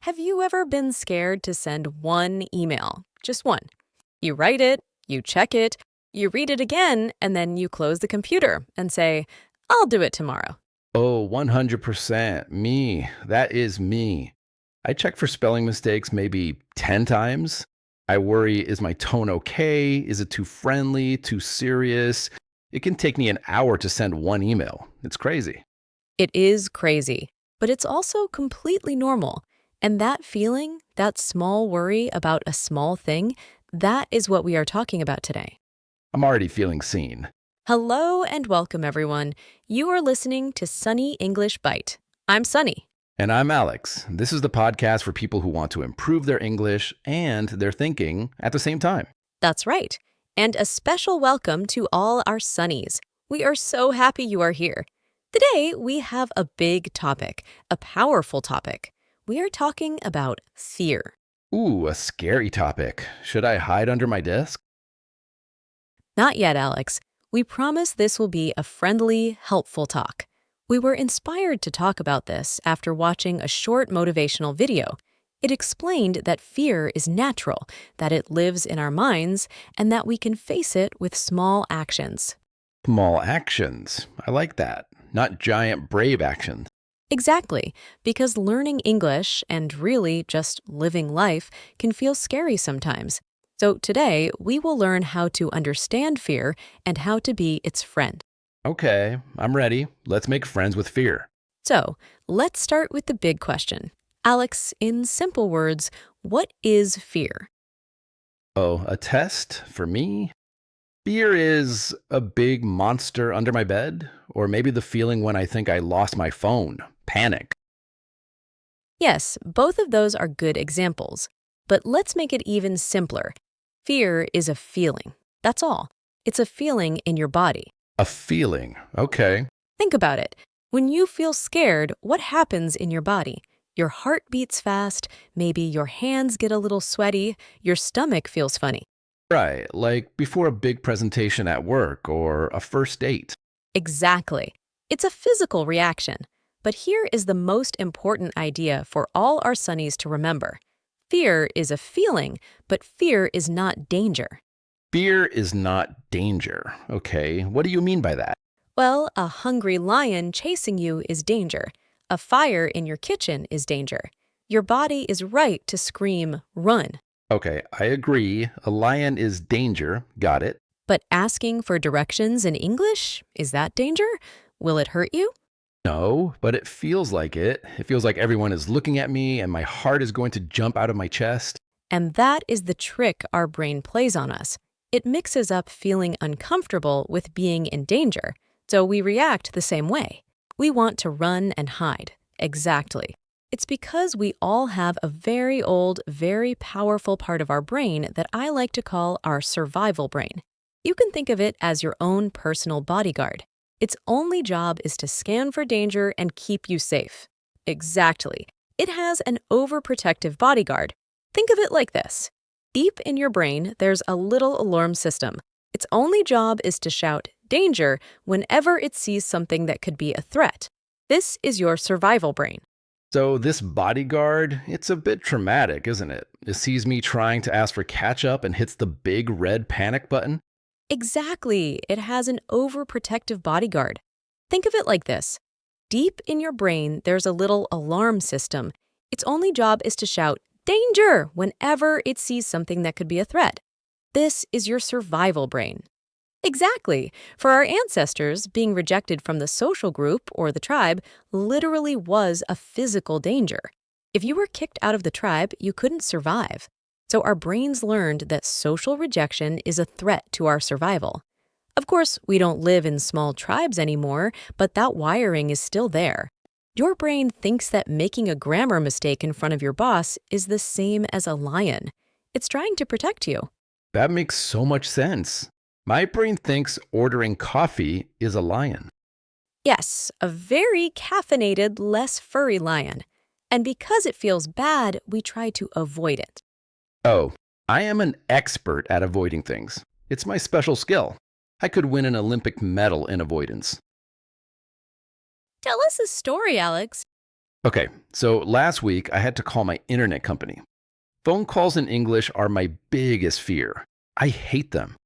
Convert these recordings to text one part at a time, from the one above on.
Have you ever been scared to send one email? Just one. You write it, you check it, you read it again, and then you close the computer and say, I'll do it tomorrow. Oh, 100%. Me. That is me. I check for spelling mistakes maybe 10 times. I worry, is my tone okay? Is it too friendly, too serious? It can take me an hour to send one email. It's crazy. It is crazy, but it's also completely normal. And that feeling, that small worry about a small thing, that is what we are talking about today. I'm already feeling seen. Hello and welcome, everyone. You are listening to Sunny English Bite. I'm Sunny. And I'm Alex. This is the podcast for people who want to improve their English and their thinking at the same time. That's right. And a special welcome to all our Sunnies. We are so happy you are here. Today, we have a big topic, a powerful topic. We are talking about fear. Ooh, a scary topic. Should I hide under my desk? Not yet, Alex. We promise this will be a friendly, helpful talk. We were inspired to talk about this after watching a short motivational video. It explained that fear is natural, that it lives in our minds, and that we can face it with small actions. Small actions. I like that. Not giant, brave actions. Exactly, because learning English and really just living life can feel scary sometimes. So today, we will learn how to understand fear and how to be its friend. Okay, I'm ready. Let's make friends with fear. So let's start with the big question. Alex, in simple words, what is fear? Oh, a test for me? Fear is a big monster under my bed, or maybe the feeling when I think I lost my phone. Panic. Yes, both of those are good examples. But let's make it even simpler. Fear is a feeling. That's all. It's a feeling in your body. A feeling. Okay. Think about it. When you feel scared, what happens in your body? Your heart beats fast, maybe your hands get a little sweaty, your stomach feels funny. Right, like before a big presentation at work or a first date. Exactly. It's a physical reaction. But here is the most important idea for all our Sunnies to remember. Fear is a feeling, but fear is not danger. Fear is not danger. Okay, what do you mean by that? Well, a hungry lion chasing you is danger. A fire in your kitchen is danger. Your body is right to scream, run. Okay, I agree. A lion is danger. Got it. But asking for directions in English, is that danger? Will it hurt you? No, but it feels like it. It feels like everyone is looking at me and my heart is going to jump out of my chest. And that is the trick our brain plays on us. It mixes up feeling uncomfortable with being in danger, so we react the same way. We want to run and hide. Exactly. It's because we all have a very old, very powerful part of our brain that I like to call our survival brain. You can think of it as your own personal bodyguard. Its only job is to scan for danger and keep you safe. Exactly. It has an overprotective bodyguard. Think of it like this. Deep in your brain, there's a little alarm system. Its only job is to shout, danger, whenever it sees something that could be a threat. This is your survival brain. So this bodyguard, it's a bit traumatic, isn't it? It sees me trying to ask for ketchup and hits the big red panic button. Exactly. It has an overprotective bodyguard. Think of it like this. Deep in your brain, there's a little alarm system. Its only job is to shout, danger, whenever it sees something that could be a threat. This is your survival brain. Exactly. For our ancestors, being rejected from the social group or the tribe literally was a physical danger. If you were kicked out of the tribe, you couldn't survive. So our brains learned that social rejection is a threat to our survival. Of course, we don't live in small tribes anymore, but that wiring is still there. Your brain thinks that making a grammar mistake in front of your boss is the same as a lion. It's trying to protect you. That makes so much sense. My brain thinks ordering coffee is a lion. Yes, a very caffeinated, less furry lion. And because it feels bad, we try to avoid it. Oh, I am an expert at avoiding things. It's my special skill. I could win an Olympic medal in avoidance. Tell us a story, Alex. Okay, so last week I had to call my internet company. Phone calls in English are my biggest fear. I hate them.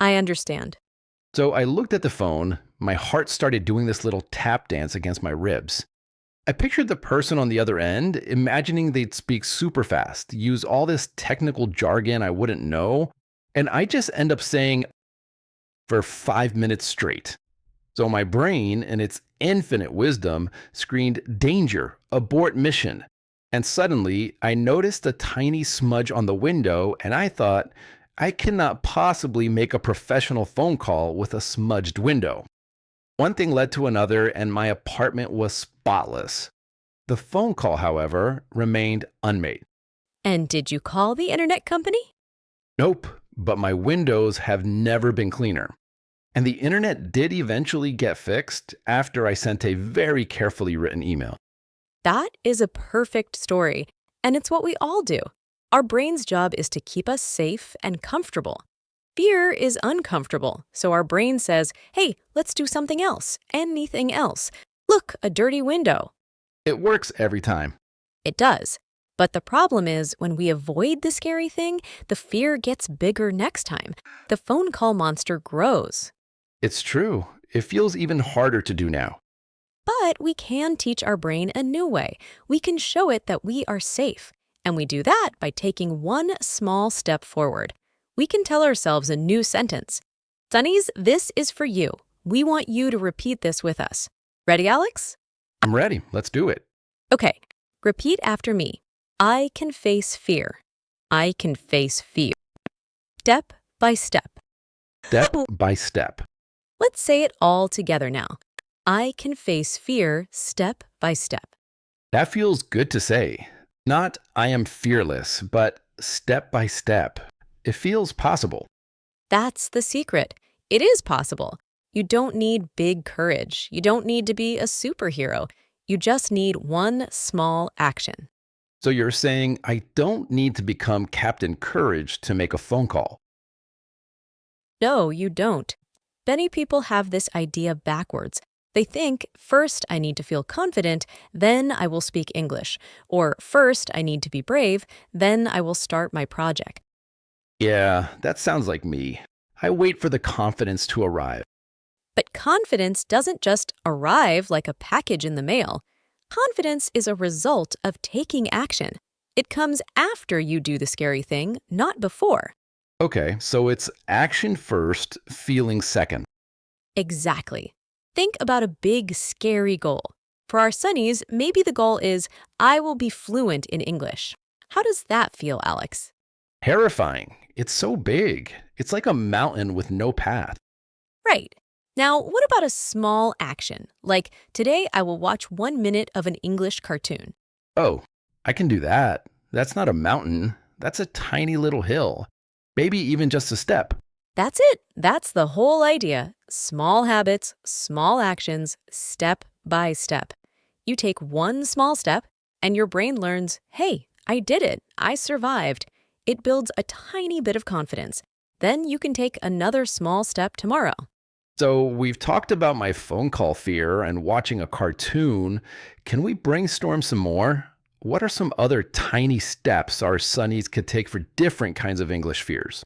I understand. So I looked at the phone, my heart started doing this little tap dance against my ribs. I pictured the person on the other end, imagining they'd speak super fast, use all this technical jargon I wouldn't know, and I just end up saying for 5 minutes straight. So my brain, in its infinite wisdom, screamed danger, abort mission. And suddenly, I noticed a tiny smudge on the window, and I thought, I cannot possibly make a professional phone call with a smudged window. One thing led to another, and my apartment was spotless. The phone call, however, remained unmade. And did you call the internet company? Nope, but my windows have never been cleaner. And the internet did eventually get fixed after I sent a very carefully written email. That is a perfect story, and it's what we all do. Our brain's job is to keep us safe and comfortable. Fear is uncomfortable, so our brain says, hey, let's do something else, anything else. Look, a dirty window. It works every time. It does. But the problem is, when we avoid the scary thing, the fear gets bigger next time. The phone call monster grows. It's true. It feels even harder to do now. But we can teach our brain a new way. We can show it that we are safe. And we do that by taking one small step forward. We can tell ourselves a new sentence. Sonnies, this is for you. We want you to repeat this with us. Ready, Alex? I'm ready. Let's do it. Okay, repeat after me. I can face fear. I can face fear. Step by step. Step by step. Let's say it all together now. I can face fear step by step. That feels good to say. Not I am fearless, but step by step. It feels possible. That's the secret. It is possible. You don't need big courage. You don't need to be a superhero. You just need one small action. So you're saying I don't need to become Captain Courage to make a phone call. No, you don't. Many people have this idea backwards. They think, first I need to feel confident, then I will speak English. Or first I need to be brave, then I will start my project. Yeah, that sounds like me. I wait for the confidence to arrive. But confidence doesn't just arrive like a package in the mail. Confidence is a result of taking action. It comes after you do the scary thing, not before. Okay, so it's action first, feeling second. Exactly. Think about a big, scary goal. For our Sunnies, maybe the goal is, I will be fluent in English. How does that feel, Alex? Terrifying. It's so big. It's like a mountain with no path. Right. Now, what about a small action? Like, today I will watch 1 minute of an English cartoon. Oh, I can do that. That's not a mountain. That's a tiny little hill. Maybe even just a step. That's it. That's the whole idea. Small habits, small actions, step by step. You take one small step, and your brain learns, hey, I did it. I survived. It builds a tiny bit of confidence. Then you can take another small step tomorrow. So we've talked about my phone call fear and watching a cartoon. Can we brainstorm some more? What are some other tiny steps our Sunnies could take for different kinds of English fears?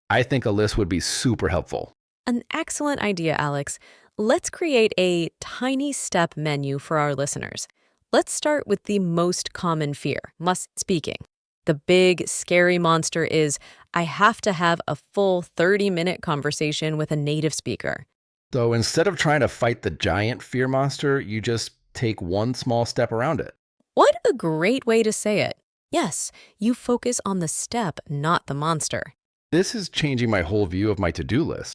I think a list would be super helpful. An excellent idea, Alex. Let's create a tiny step menu for our listeners. Let's start with the most common fear, speaking. The big, scary monster is, I have to have a full 30-minute conversation with a native speaker. So instead of trying to fight the giant fear monster, you just take one small step around it. What a great way to say it. Yes, you focus on the step, not the monster. This is changing my whole view of my to-do list.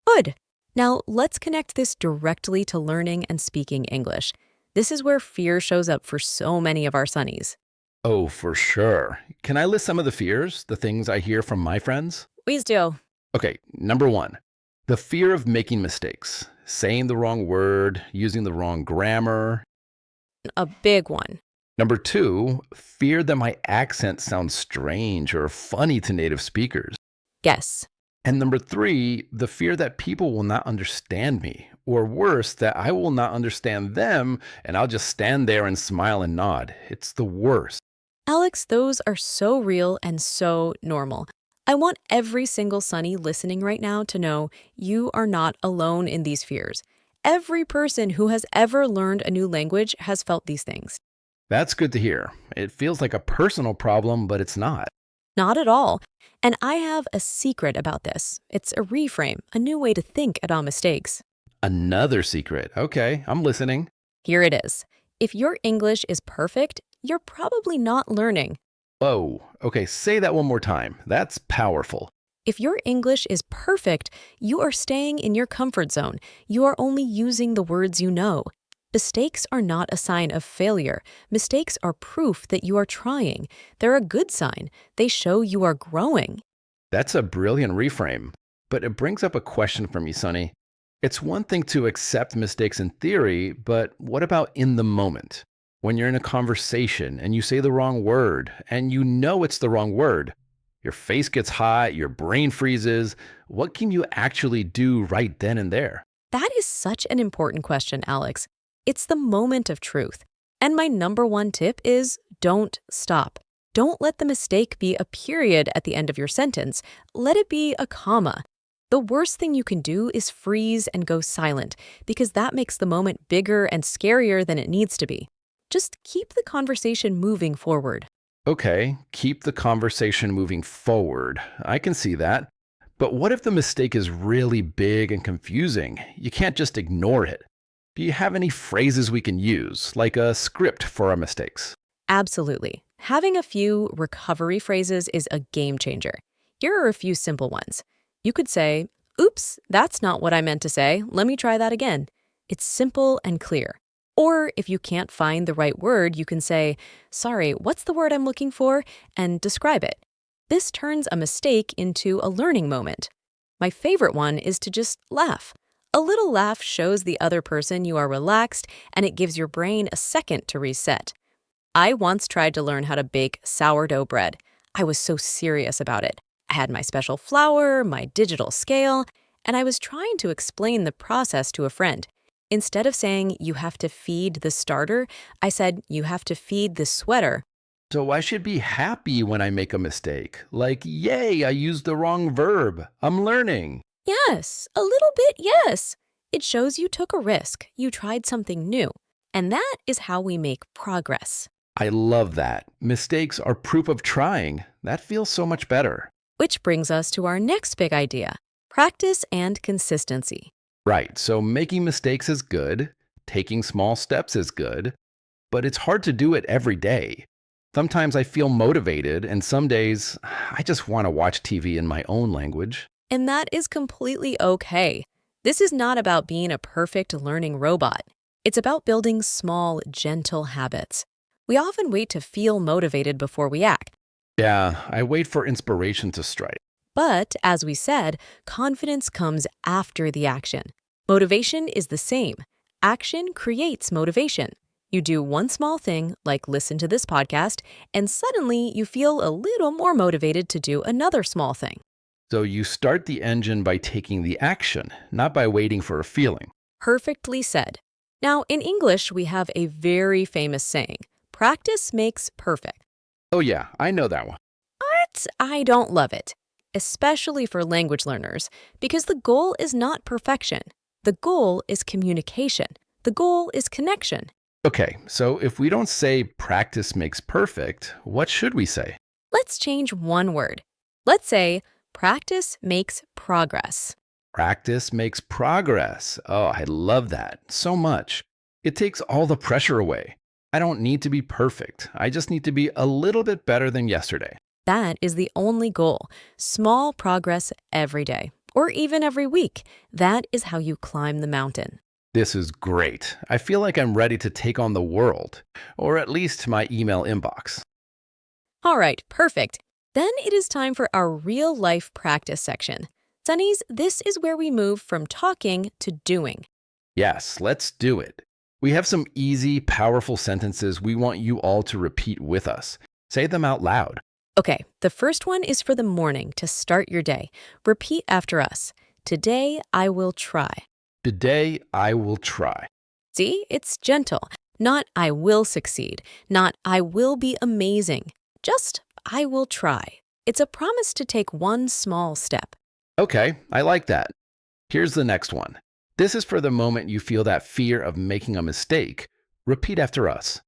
Good. Now, let's connect this directly to learning and speaking English. This is where fear shows up for so many of our Sunnies. Oh, for sure. Can I list some of the fears, the things I hear from my friends? Please do. Okay, number one, the fear of making mistakes, saying the wrong word, using the wrong grammar. A big one. Number two, fear that my accent sounds strange or funny to native speakers. Guess. And number three, the fear that people will not understand me, or worse, that I will not understand them and I'll just stand there and smile and nod. It's the worst. Alex, those are so real and so normal. I want every single Sunny listening right now to know you are not alone in these fears. Every person who has ever learned a new language has felt these things. That's good to hear. It feels like a personal problem, but it's not. Not at all. And I have a secret about this. It's a reframe, a new way to think about mistakes. Another secret. Okay, I'm listening. Here it is. If your English is perfect, you're probably not learning. Whoa. Okay, say that one more time. That's powerful. If your English is perfect, you are staying in your comfort zone. You are only using the words you know. Mistakes are not a sign of failure. Mistakes are proof that you are trying. They're a good sign. They show you are growing. That's a brilliant reframe. But it brings up a question for me, Sonny. It's one thing to accept mistakes in theory, but what about in the moment? When you're in a conversation and you say the wrong word, and you know it's the wrong word, your face gets hot, your brain freezes. What can you actually do right then and there? That is such an important question, Alex. It's the moment of truth. And my number one tip is don't stop. Don't let the mistake be a period at the end of your sentence. Let it be a comma. The worst thing you can do is freeze and go silent, because that makes the moment bigger and scarier than it needs to be. Just keep the conversation moving forward. Okay, keep the conversation moving forward. I can see that. But what if the mistake is really big and confusing? You can't just ignore it. Do you have any phrases we can use, like a script for our mistakes? Absolutely. Having a few recovery phrases is a game changer. Here are a few simple ones. You could say, "Oops, that's not what I meant to say. Let me try that again." It's simple and clear. Or if you can't find the right word, you can say, "Sorry, what's the word I'm looking for?" and describe it. This turns a mistake into a learning moment. My favorite one is to just laugh. A little laugh shows the other person you are relaxed, and it gives your brain a second to reset. I once tried to learn how to bake sourdough bread. I was so serious about it. I had my special flour, my digital scale, and I was trying to explain the process to a friend. Instead of saying, "You have to feed the starter," I said, "You have to feed the sweater." So I should be happy when I make a mistake. Like, yay, I used the wrong verb. I'm learning. Yes, a little bit, yes. It shows you took a risk, you tried something new. And that is how we make progress. I love that. Mistakes are proof of trying. That feels so much better. Which brings us to our next big idea, practice and consistency. Right, so making mistakes is good, taking small steps is good, but it's hard to do it every day. Sometimes I feel motivated, and some days I just want to watch TV in my own language. And that is completely okay. This is not about being a perfect learning robot. It's about building small, gentle habits. We often wait to feel motivated before we act. Yeah, I wait for inspiration to strike. But, as we said, confidence comes after the action. Motivation is the same. Action creates motivation. You do one small thing, like listen to this podcast, and suddenly you feel a little more motivated to do another small thing. So you start the engine by taking the action, not by waiting for a feeling. Perfectly said. Now, in English, we have a very famous saying, practice makes perfect. Oh yeah, I know that one. But I don't love it, especially for language learners, because the goal is not perfection. The goal is communication. The goal is connection. Okay, so if we don't say practice makes perfect, what should we say? Let's change one word. Let's say practice makes progress. Practice makes progress. Oh, I love that so much. It takes all the pressure away. I don't need to be perfect. I just need to be a little bit better than yesterday. That is the only goal. Small progress every day, or even every week. That is how you climb the mountain. This is great. I feel like I'm ready to take on the world, or at least my email inbox. All right, perfect. Then it is time for our real-life practice section. Sunnies, this is where we move from talking to doing. Yes, let's do it. We have some easy, powerful sentences we want you all to repeat with us. Say them out loud. Okay, the first one is for the morning to start your day. Repeat after us. Today, I will try. Today, I will try. See, it's gentle. Not I will succeed. Not I will be amazing. Just I will try. It's a promise to take one small step. Okay, I like that. Here's the next one. This is for the moment you feel that fear of making a mistake. Repeat after us.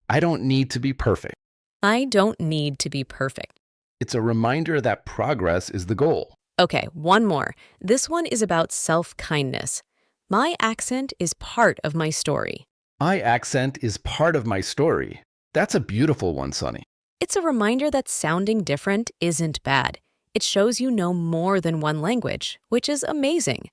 I don't need to be perfect. I don't need to be perfect. It's a reminder that progress is the goal. Okay, one more. This one is about self-kindness. My accent is part of my story. My accent is part of my story. That's a beautiful one, Sonny. It's a reminder that sounding different isn't bad. It shows you know more than one language, which is amazing.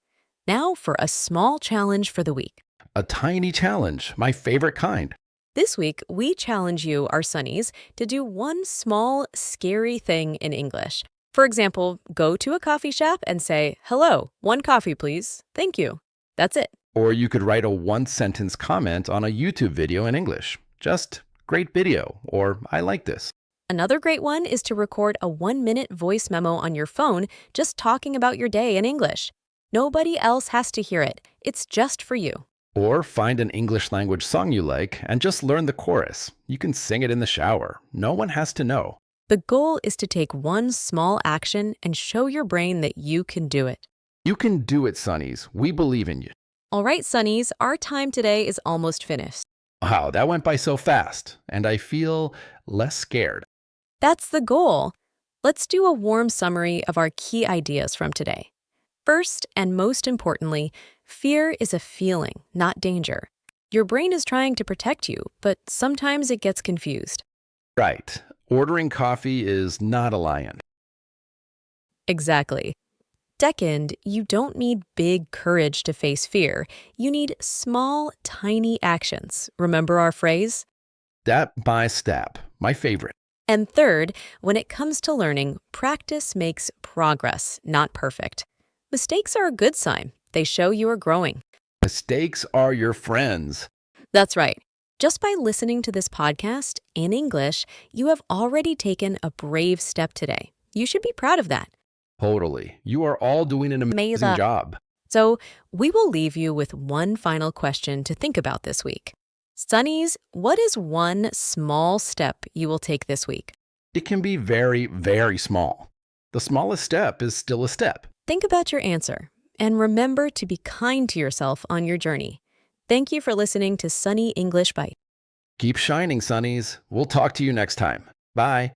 Now for a small challenge for the week. A tiny challenge, my favorite kind. This week, we challenge you, our Sunnies, to do one small, scary thing in English. For example, go to a coffee shop and say, "Hello, one coffee, please. Thank you." That's it. Or you could write a one-sentence comment on a YouTube video in English. Just great video, or I like this. Another great one is to record a 1-minute voice memo on your phone just talking about your day in English. Nobody else has to hear it. It's just for you. Or find an English language song you like and just learn the chorus. You can sing it in the shower. No one has to know. The goal is to take one small action and show your brain that you can do it. You can do it, Sonnies. We believe in you. All right, Sunnies, our time today is almost finished. Wow, that went by so fast, and I feel less scared. That's the goal. Let's do a warm summary of our key ideas from today. First, and most importantly, fear is a feeling, not danger. Your brain is trying to protect you, but sometimes it gets confused. Right. Ordering coffee is not a lion. Exactly. Second, you don't need big courage to face fear. You need small, tiny actions. Remember our phrase? Step by step. My favorite. And third, when it comes to learning, practice makes progress, not perfect. Mistakes are a good sign. They show you are growing. Mistakes are your friends. That's right. Just by listening to this podcast in English, you have already taken a brave step today. You should be proud of that. Totally. You are all doing an amazing job. So we will leave you with one final question to think about this week. Sunnies, what is one small step you will take this week? It can be very, very small. The smallest step is still a step. Think about your answer and remember to be kind to yourself on your journey. Thank you for listening to Sunny English Bite. Keep shining, Sonnies. We'll talk to you next time. Bye.